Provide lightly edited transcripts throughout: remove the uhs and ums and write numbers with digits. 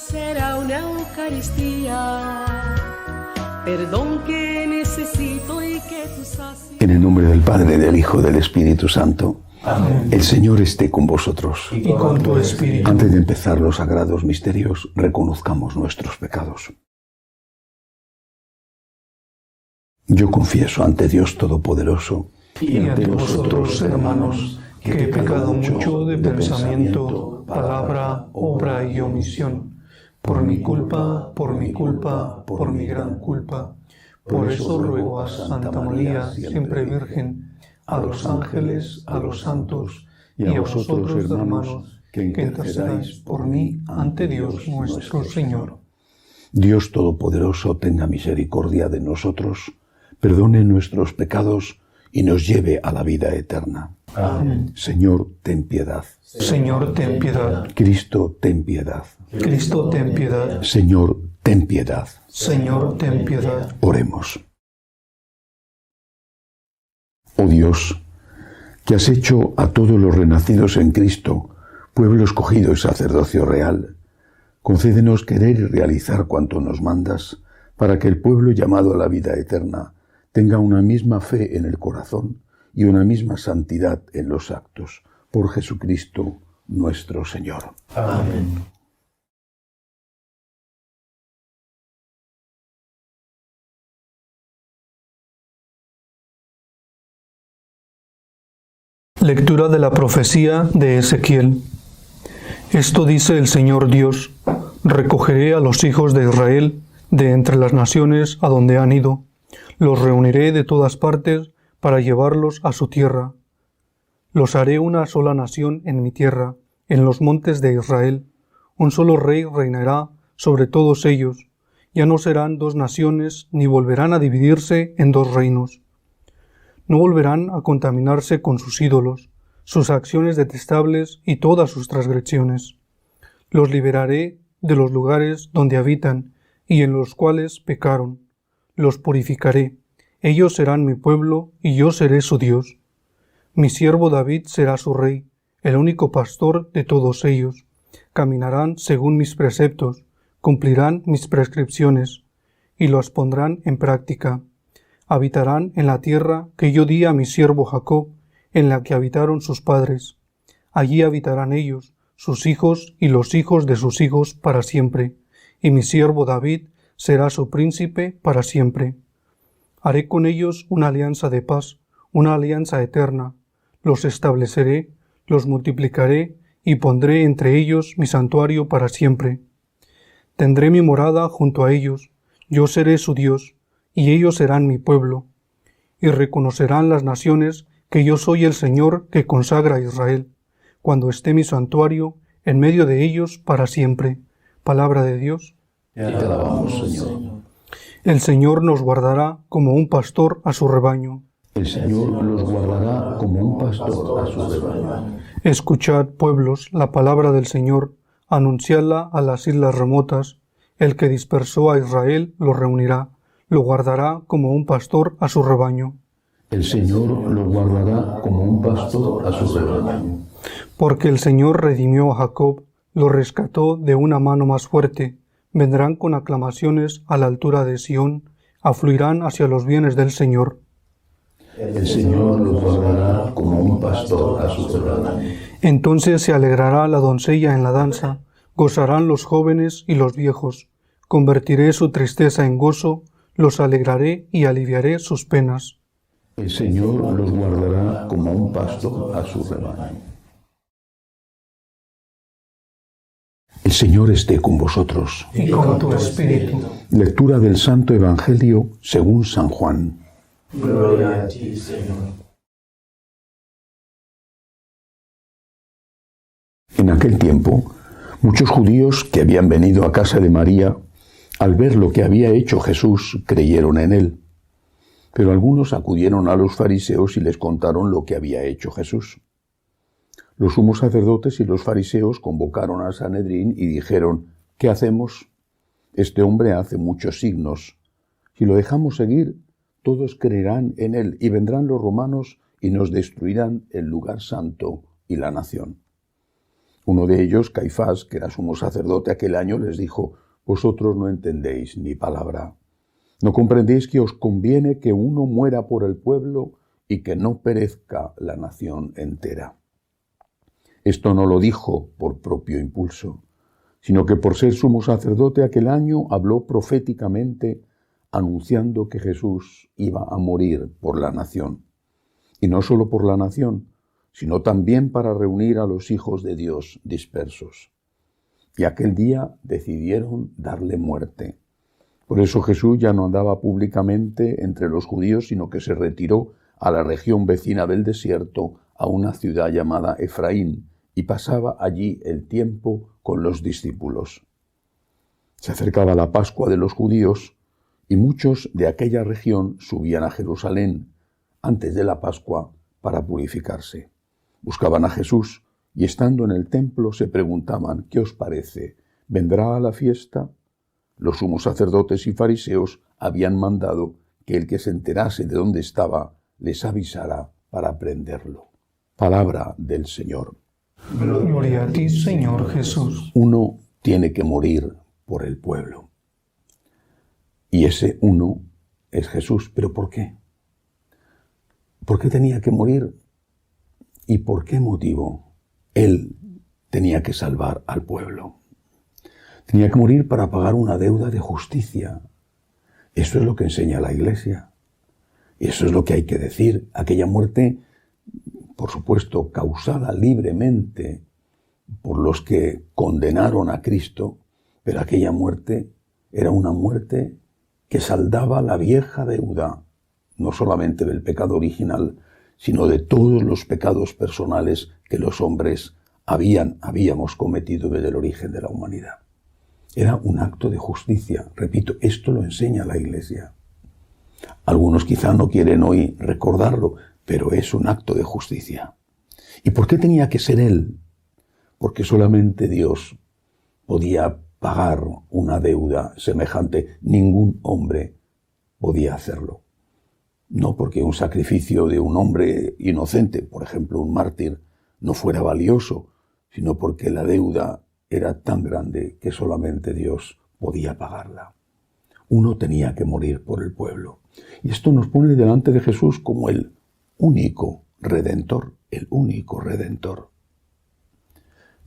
será una Eucaristía. Perdón que necesito y que tú sacies. En el nombre del Padre, del Hijo, del Espíritu Santo. Amén. El Señor esté con vosotros. Y con tu espíritu. Antes de empezar los sagrados misterios, reconozcamos nuestros pecados. Yo confieso ante Dios Todopoderoso Y ante vosotros, hermanos, que he pecado mucho de pensamiento, palabra, obra y omisión. Por mi culpa, por mi gran culpa. Por eso ruego a Santa María, siempre Virgen, a los ángeles, a los santos y a vosotros, hermanos, que intercedáis por mí ante Dios nuestro Señor. Dios Todopoderoso tenga misericordia de nosotros, perdone nuestros pecados y nos lleve a la vida eterna. Amén. Señor, ten piedad. Señor, ten piedad. Cristo, ten piedad. Cristo, ten piedad. Señor, ten piedad. Señor, ten piedad. Oremos. Oh Dios, que has hecho a todos los renacidos en Cristo, pueblo escogido y sacerdocio real, concédenos querer y realizar cuanto nos mandas, para que el pueblo llamado a la vida eterna tenga una misma fe en el corazón y una misma santidad en los actos. Por Jesucristo nuestro Señor. Amén. Lectura de la profecía de Ezequiel. Esto dice el Señor Dios: recogeré a los hijos de Israel de entre las naciones a donde han ido, los reuniré de todas partes para llevarlos a su tierra. Los haré una sola nación en mi tierra, en los montes de Israel. Un solo rey reinará sobre todos ellos. Ya no serán dos naciones, ni volverán a dividirse en dos reinos. No volverán a contaminarse con sus ídolos, sus acciones detestables y todas sus transgresiones. Los liberaré de los lugares donde habitan y en los cuales pecaron. Los purificaré. Ellos serán mi pueblo y yo seré su Dios. Mi siervo David será su rey, el único pastor de todos ellos. Caminarán según mis preceptos, cumplirán mis prescripciones y los pondrán en práctica. Habitarán en la tierra que yo di a mi siervo Jacob, en la que habitaron sus padres. Allí habitarán ellos, sus hijos y los hijos de sus hijos para siempre, y mi siervo David será su príncipe para siempre. Haré con ellos una alianza de paz, una alianza eterna. Los estableceré, los multiplicaré y pondré entre ellos mi santuario para siempre. Tendré mi morada junto a ellos, yo seré su Dios, y ellos serán mi pueblo. Y reconocerán las naciones que yo soy el Señor que consagra a Israel, cuando esté mi santuario en medio de ellos para siempre. Palabra de Dios. Te alabamos, Señor. El Señor nos guardará como un pastor a su rebaño. El Señor los guardará como un pastor a su rebaño. Escuchad, pueblos, la palabra del Señor, anunciadla a las islas remotas. El que dispersó a Israel lo reunirá, lo guardará como un pastor a su rebaño. El Señor lo guardará como un pastor a su rebaño. Porque el Señor redimió a Jacob, lo rescató de una mano más fuerte. Vendrán con aclamaciones a la altura de Sión, afluirán hacia los bienes del Señor. El Señor los guardará como un pastor a su rebaño. Entonces se alegrará la doncella en la danza, gozarán los jóvenes y los viejos. Convertiré su tristeza en gozo, los alegraré y aliviaré sus penas. El Señor los guardará como un pastor a su rebaño. El Señor esté con vosotros. Y con tu espíritu. Lectura del Santo Evangelio según San Juan. Gloria a ti, Señor. En aquel tiempo, muchos judíos que habían venido a casa de María, al ver lo que había hecho Jesús, creyeron en él. Pero algunos acudieron a los fariseos y les contaron lo que había hecho Jesús. Los sumos sacerdotes y los fariseos convocaron al Sanedrín y dijeron: ¿qué hacemos? Este hombre hace muchos signos. Si lo dejamos seguir, todos creerán en él y vendrán los romanos y nos destruirán el lugar santo y la nación. Uno de ellos, Caifás, que era sumo sacerdote aquel año, les dijo: «Vosotros no entendéis ni palabra. ¿No comprendéis que os conviene que uno muera por el pueblo y que no perezca la nación entera?» Esto no lo dijo por propio impulso, sino que por ser sumo sacerdote aquel año habló proféticamente, anunciando que Jesús iba a morir por la nación. Y no solo por la nación, sino también para reunir a los hijos de Dios dispersos. Y aquel día decidieron darle muerte. Por eso Jesús ya no andaba públicamente entre los judíos, sino que se retiró a la región vecina del desierto, a una ciudad llamada Efraín, y pasaba allí el tiempo con los discípulos. Se acercaba la Pascua de los judíos, y muchos de aquella región subían a Jerusalén antes de la Pascua para purificarse. Buscaban a Jesús y estando en el templo se preguntaban: «¿Qué os parece? ¿Vendrá a la fiesta?». Los sumos sacerdotes y fariseos habían mandado que el que se enterase de dónde estaba les avisara para prenderlo. Palabra del Señor. Gloria a ti, Señor Jesús. Uno tiene que morir por el pueblo. Y ese uno es Jesús. ¿Pero por qué? ¿Por qué tenía que morir? ¿Y por qué motivo? Él tenía que salvar al pueblo. Tenía que morir para pagar una deuda de justicia. Eso es lo que enseña la Iglesia. Eso es lo que hay que decir. Aquella muerte, por supuesto, causada libremente por los que condenaron a Cristo, pero aquella muerte era una muerte que saldaba la vieja deuda, no solamente del pecado original, sino de todos los pecados personales que los hombres habíamos cometido desde el origen de la humanidad. Era un acto de justicia. Repito, esto lo enseña la Iglesia. Algunos quizá no quieren hoy recordarlo, pero es un acto de justicia. ¿Y por qué tenía que ser Él? Porque solamente Dios podía pagar una deuda semejante. Ningún hombre podía hacerlo. No porque un sacrificio de un hombre inocente, por ejemplo un mártir, no fuera valioso, sino porque la deuda era tan grande que solamente Dios podía pagarla. Uno tenía que morir por el pueblo. Y esto nos pone delante de Jesús como el único Redentor, el único Redentor.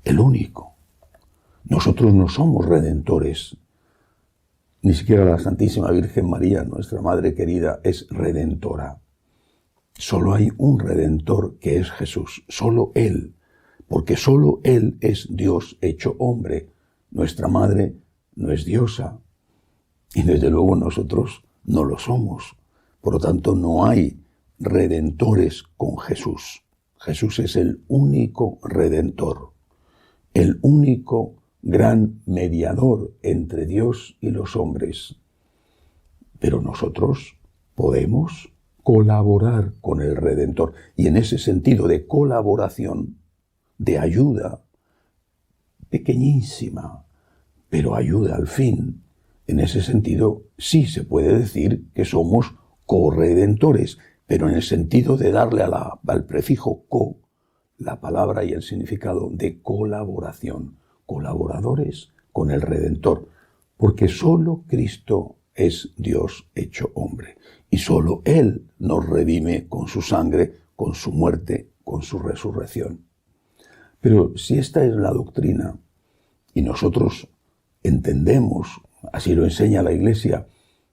El único. Nosotros no somos redentores. Ni siquiera la Santísima Virgen María, nuestra Madre querida, es redentora. Solo hay un Redentor que es Jesús, solo Él, porque solo Él es Dios hecho hombre. Nuestra Madre no es diosa y desde luego nosotros no lo somos. Por lo tanto, no hay redentores con Jesús. Jesús es el único Redentor, el único gran mediador entre Dios y los hombres. Pero nosotros podemos colaborar con el Redentor. Y en ese sentido de colaboración, de ayuda, pequeñísima, pero ayuda al fin, en ese sentido sí se puede decir que somos corredentores, pero en el sentido de darle al prefijo co la palabra y el significado de colaboración. Colaboradores con el Redentor, porque solo Cristo es Dios hecho hombre, y solo Él nos redime con su sangre, con su muerte, con su resurrección. Pero si esta es la doctrina, y nosotros entendemos, así lo enseña la Iglesia,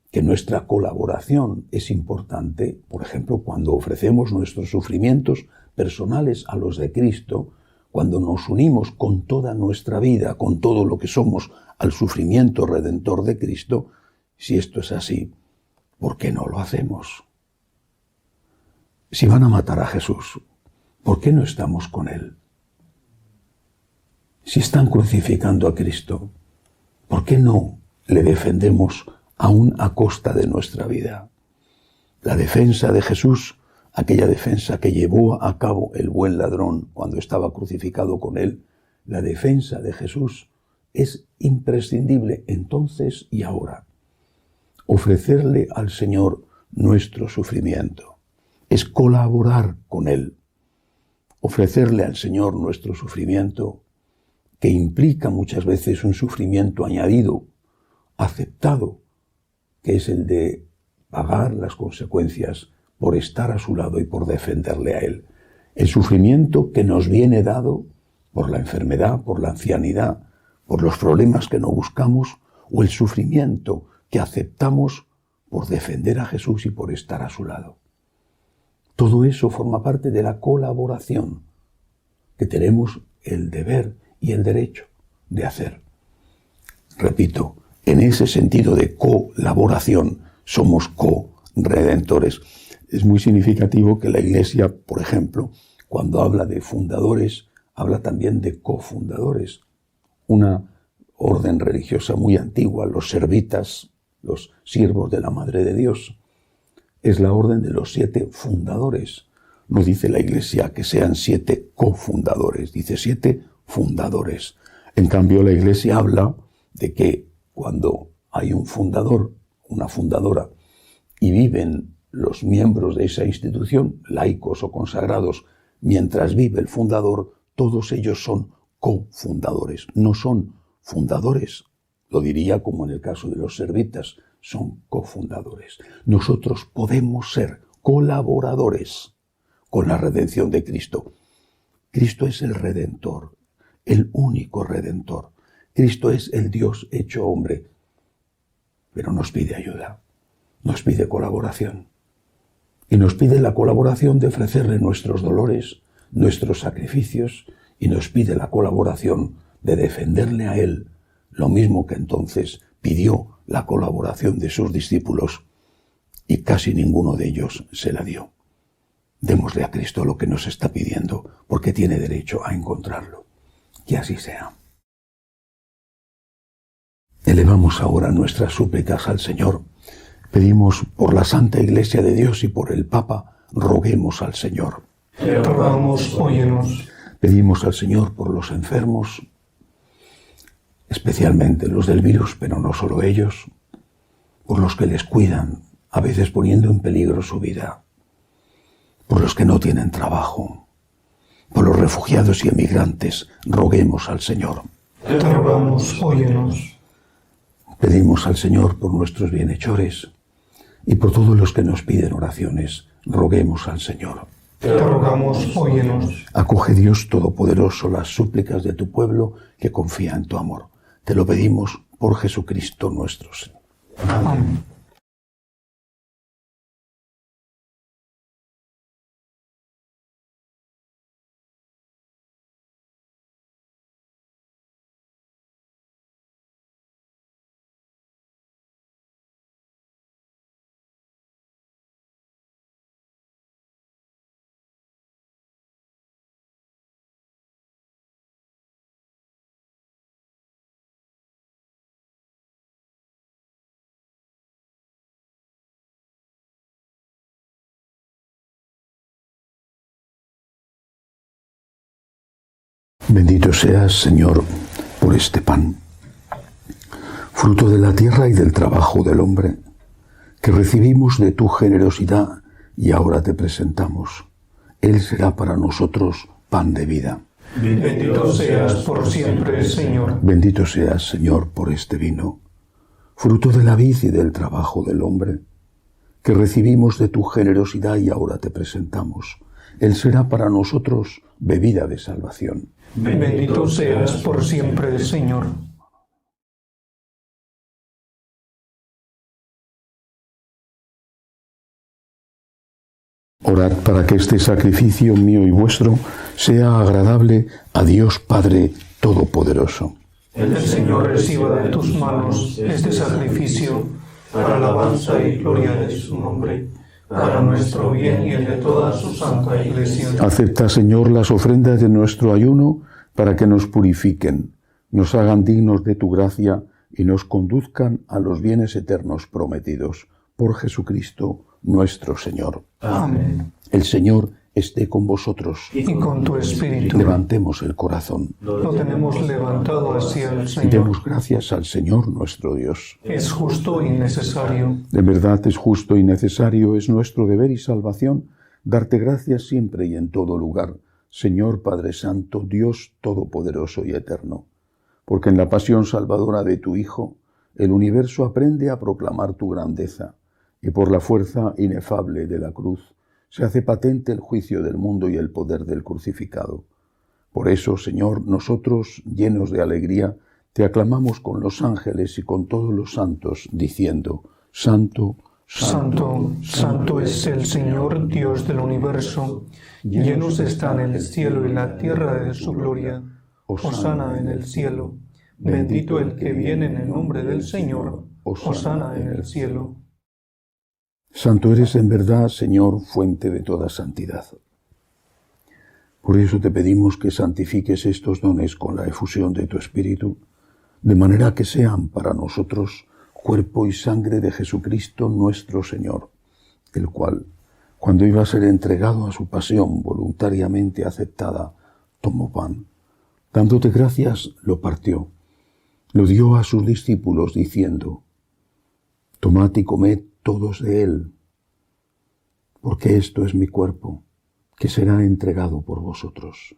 que nuestra colaboración es importante, por ejemplo, cuando ofrecemos nuestros sufrimientos personales a los de Cristo, cuando nos unimos con toda nuestra vida, con todo lo que somos, al sufrimiento redentor de Cristo, si esto es así, ¿por qué no lo hacemos? Si van a matar a Jesús, ¿por qué no estamos con Él? Si están crucificando a Cristo, ¿por qué no le defendemos aún a costa de nuestra vida? La defensa de Jesús, aquella defensa que llevó a cabo el buen ladrón cuando estaba crucificado con él, la defensa de Jesús es imprescindible entonces y ahora. Ofrecerle al Señor nuestro sufrimiento es colaborar con Él. Ofrecerle al Señor nuestro sufrimiento que implica muchas veces un sufrimiento añadido, aceptado, que es el de pagar las consecuencias por estar a su lado y por defenderle a él. El sufrimiento que nos viene dado por la enfermedad, por la ancianidad, por los problemas que no buscamos, o el sufrimiento que aceptamos por defender a Jesús y por estar a su lado. Todo eso forma parte de la colaboración que tenemos el deber y el derecho de hacer. Repito, en ese sentido de colaboración somos co-redentores. Es muy significativo que la Iglesia, por ejemplo, cuando habla de fundadores, habla también de cofundadores. Una orden religiosa muy antigua, los servitas, los siervos de la Madre de Dios, es la orden de los 7 fundadores. No dice la Iglesia que sean 7 cofundadores, dice 7 fundadores. En cambio, la Iglesia habla de que cuando hay un fundador, una fundadora, y viven los miembros de esa institución, laicos o consagrados, mientras vive el fundador, todos ellos son cofundadores, no son fundadores. Lo diría como en el caso de los servitas, son cofundadores. Nosotros podemos ser colaboradores con la redención de Cristo. Cristo es el Redentor, el único Redentor. Cristo es el Dios hecho hombre, pero nos pide ayuda, nos pide colaboración. Y nos pide la colaboración de ofrecerle nuestros dolores, nuestros sacrificios, y nos pide la colaboración de defenderle a Él, lo mismo que entonces pidió la colaboración de sus discípulos, y casi ninguno de ellos se la dio. Démosle a Cristo lo que nos está pidiendo, porque tiene derecho a encontrarlo. Que así sea. Elevamos ahora nuestras súplicas al Señor. Pedimos por la Santa Iglesia de Dios y por el Papa, roguemos al Señor. Te rogamos, óyenos. Pedimos al Señor por los enfermos, especialmente los del virus, pero no solo ellos, por los que les cuidan, a veces poniendo en peligro su vida, por los que no tienen trabajo, por los refugiados y emigrantes, roguemos al Señor. Te rogamos, óyenos. Pedimos al Señor por nuestros bienhechores y por todos los que nos piden oraciones, roguemos al Señor. Te rogamos, óyenos. Acoge, Dios Todopoderoso, las súplicas de tu pueblo que confía en tu amor. Te lo pedimos por Jesucristo nuestro Señor. Amén. Bendito seas, Señor, por este pan, fruto de la tierra y del trabajo del hombre, que recibimos de tu generosidad y ahora te presentamos. Él será para nosotros pan de vida. Bendito seas por siempre, Señor. Bendito seas, Señor, por este vino, fruto de la vid y del trabajo del hombre, que recibimos de tu generosidad y ahora te presentamos. Él será para nosotros bebida de salvación. Bendito seas por siempre, Señor. Orad para que este sacrificio mío y vuestro sea agradable a Dios Padre Todopoderoso. El Señor reciba de tus manos este sacrificio para alabanza y gloria de su nombre, para nuestro bien y el de toda su santa Iglesia. Acepta, Señor, las ofrendas de nuestro ayuno para que nos purifiquen, nos hagan dignos de tu gracia y nos conduzcan a los bienes eternos prometidos. Por Jesucristo nuestro Señor. Amén. El Señor esté con vosotros. Y con tu espíritu. Levantemos el corazón. Lo tenemos levantado hacia el Y Señor. demos gracias al Señor nuestro Dios. Es justo y necesario. De verdad es justo y necesario, es nuestro deber y salvación, darte gracias siempre y en todo lugar, Señor Padre Santo, Dios Todopoderoso y Eterno, porque en la pasión salvadora de tu Hijo, el universo aprende a proclamar tu grandeza, y por la fuerza inefable de la cruz se hace patente el juicio del mundo y el poder del crucificado. Por eso, Señor, nosotros, llenos de alegría, te aclamamos con los ángeles y con todos los santos, diciendo: Santo, Santo, santo es el Señor Dios del universo. Llenos están el cielo y la tierra de su gloria. Hosana en el cielo. Bendito el que viene en el nombre del Señor. Hosana en el cielo. Santo eres en verdad, Señor, fuente de toda santidad. Por eso te pedimos que santifiques estos dones con la efusión de tu Espíritu, de manera que sean para nosotros cuerpo y sangre de Jesucristo nuestro Señor, el cual, cuando iba a ser entregado a su pasión voluntariamente aceptada, tomó pan. Dándote gracias, lo partió, lo dio a sus discípulos, diciendo: Tomad y comed todos de él, porque esto es mi cuerpo, que será entregado por vosotros.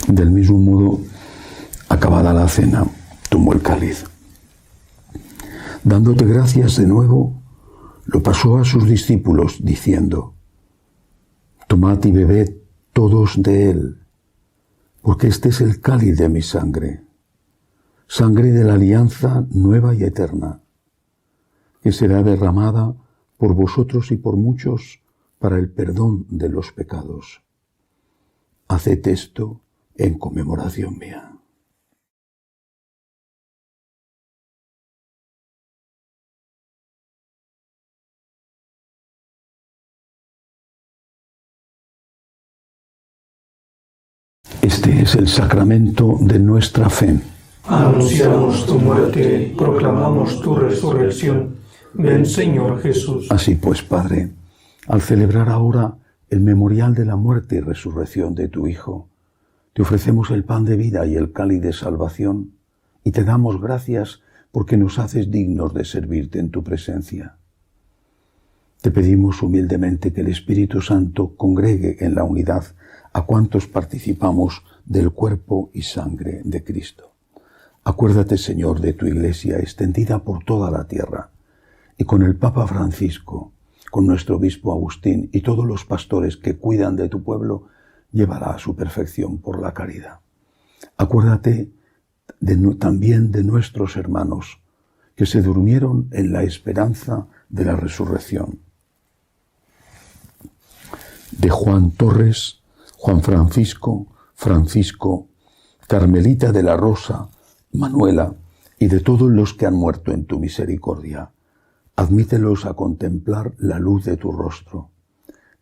Del mismo modo, acabada la cena, tomó el cáliz. Dándote gracias de nuevo, lo pasó a sus discípulos, diciendo: Tomad y bebed todos de él, porque este es el cáliz de mi sangre, sangre de la alianza nueva y eterna, que será derramada por vosotros y por muchos para el perdón de los pecados. Haced esto en conmemoración mía. Este es el sacramento de nuestra fe. Anunciamos tu muerte, proclamamos tu resurrección. Ven, Señor Jesús. Así pues, Padre, al celebrar ahora el memorial de la muerte y resurrección de tu Hijo, te ofrecemos el pan de vida y el cáliz de salvación, y te damos gracias porque nos haces dignos de servirte en tu presencia. Te pedimos humildemente que el Espíritu Santo congregue en la unidad a cuantos participamos del cuerpo y sangre de Cristo. Acuérdate, Señor, de tu Iglesia extendida por toda la tierra, y con el Papa Francisco, con nuestro obispo Agustín y todos los pastores que cuidan de tu pueblo, llévala a su perfección por la caridad. Acuérdate también de nuestros hermanos que se durmieron en la esperanza de la resurrección. De Juan Torres, Juan Francisco, Francisco, Carmelita de la Rosa, Manuela y de todos los que han muerto en tu misericordia. Admítelos a contemplar la luz de tu rostro.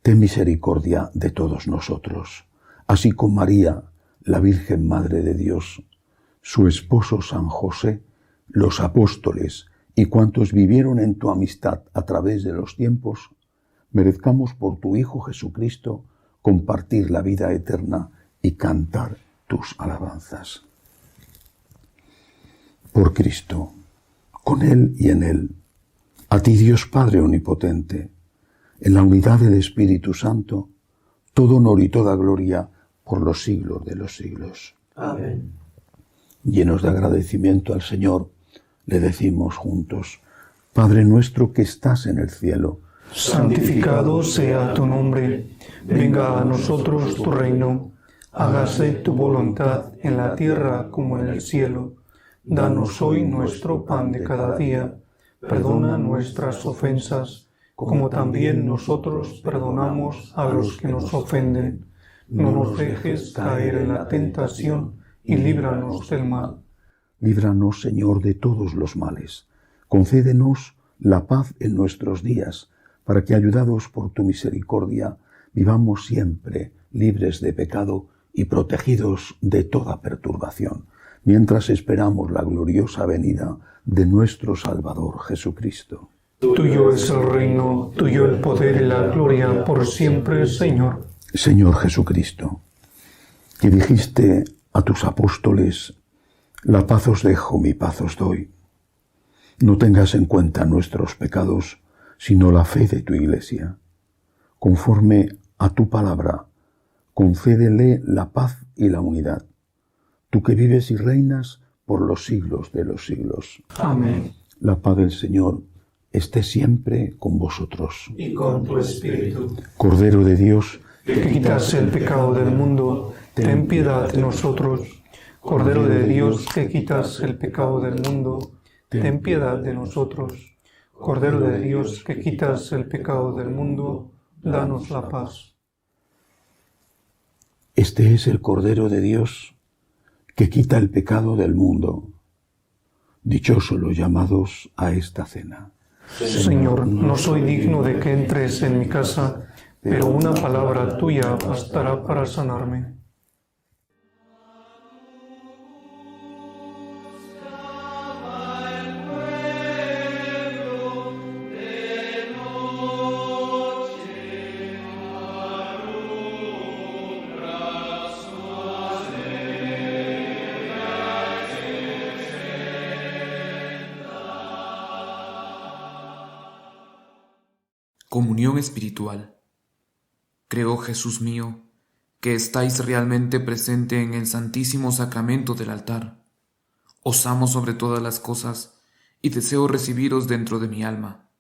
Ten misericordia de todos nosotros, así con María, la Virgen Madre de Dios, su esposo San José, los apóstoles y cuantos vivieron en tu amistad a través de los tiempos, merezcamos por tu Hijo Jesucristo compartir la vida eterna y cantar tus alabanzas. Por Cristo, con Él y en Él, a ti Dios Padre Omnipotente, en la unidad del Espíritu Santo, todo honor y toda gloria por los siglos de los siglos. Amén. Llenos de agradecimiento al Señor, le decimos juntos: Padre nuestro que estás en el cielo, Santificado sea tu nombre. Venga a nosotros tu reino. Hágase tu voluntad en la tierra como en el cielo. Danos hoy nuestro pan de cada día. Perdona nuestras ofensas, como también nosotros perdonamos a los que nos ofenden. No nos dejes caer en la tentación y líbranos del mal. líbranos, Señor, de todos los males. Concédenos la paz en nuestros días, para que, ayudados por tu misericordia, vivamos siempre libres de pecado y protegidos de toda perturbación, mientras esperamos la gloriosa venida de nuestro Salvador Jesucristo. Tuyo es el reino, tuyo el poder y la gloria por siempre, Señor. Señor Jesucristo, que dijiste a tus apóstoles, la paz os dejo, mi paz os doy. No tengas en cuenta nuestros pecados, sino la fe de tu Iglesia. Conforme a tu palabra, concédele la paz y la unidad. Tú que vives y reinas por los siglos de los siglos. Amén. La paz del Señor esté siempre con vosotros. Y con tu espíritu. Cordero de Dios, Que quitas el pecado del mundo, ten piedad de nosotros. Cordero de Dios, que quitas el pecado del mundo, ten piedad de nosotros. Cordero de Dios, que quitas el pecado del mundo, danos la paz. este es el Cordero de Dios que quita el pecado del mundo. Dichosos los llamados a esta cena. Señor, no soy digno de que entres en mi casa, pero una palabra tuya bastará para sanarme. Comunión espiritual. Creo, Jesús mío, que estáis realmente presente en el Santísimo Sacramento del altar. Os amo sobre todas las cosas y deseo recibiros dentro de mi alma.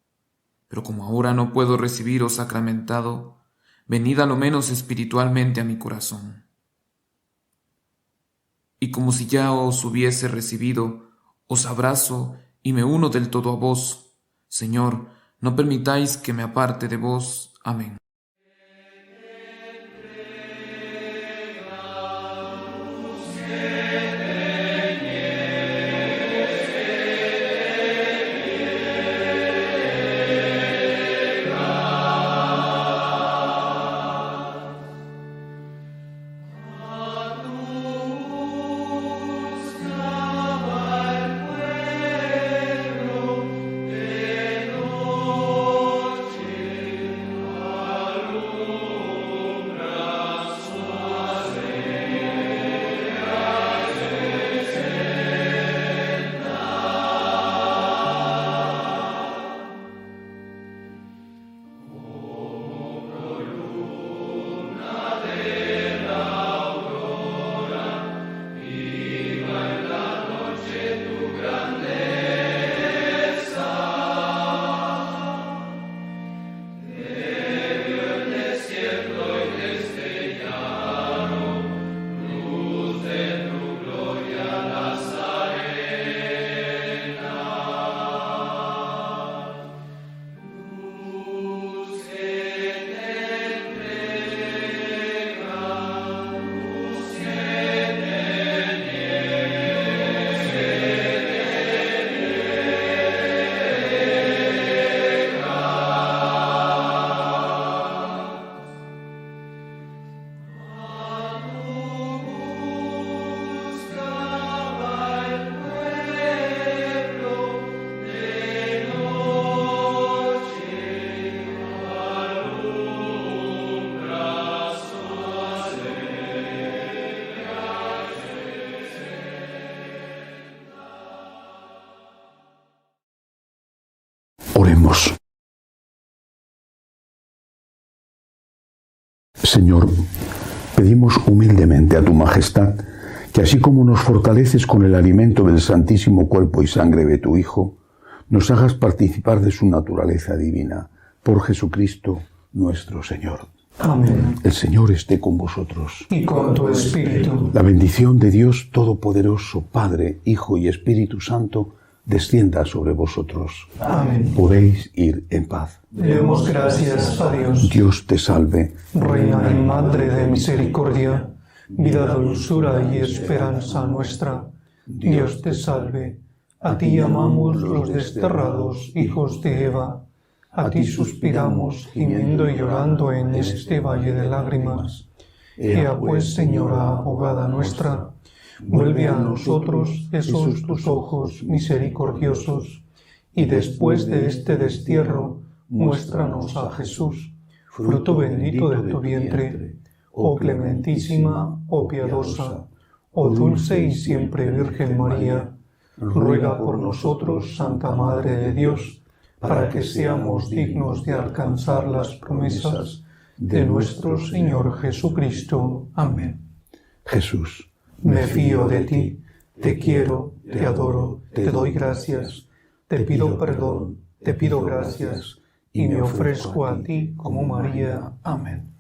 Pero como ahora no puedo recibiros sacramentado, venid a lo menos espiritualmente a mi corazón. Y como si ya os hubiese recibido, os abrazo y me uno del todo a vos, Señor. No permitáis que me aparte de vos. Amén. Oremos. Señor, pedimos humildemente a tu majestad que así como nos fortaleces con el alimento del santísimo cuerpo y sangre de tu Hijo, nos hagas participar de su naturaleza divina, por Jesucristo nuestro Señor. Amén. El Señor esté con vosotros. Y con tu espíritu. La bendición de Dios Todopoderoso, Padre, Hijo y Espíritu Santo, descienda sobre vosotros. Amén. Podéis ir en paz. Demos gracias a Dios. Dios te salve, Reina y Madre de misericordia, vida, dulzura y esperanza nuestra. Dios te salve. A ti llamamos los desterrados hijos de Eva. A ti suspiramos, gimiendo y llorando en este valle de lágrimas. Ea pues, Señora, abogada nuestra, vuelve a nosotros esos tus ojos misericordiosos, y después de este destierro, muéstranos a Jesús, fruto bendito de tu vientre, oh clementísima, oh piadosa, oh dulce y siempre Virgen María, ruega por nosotros, Santa Madre de Dios, para que seamos dignos de alcanzar las promesas de nuestro Señor Jesucristo. Amén. Jesús, Me fío de ti, te quiero, te adoro, te doy gracias, te pido perdón, te pido gracias, y me ofrezco a ti como María. Amén.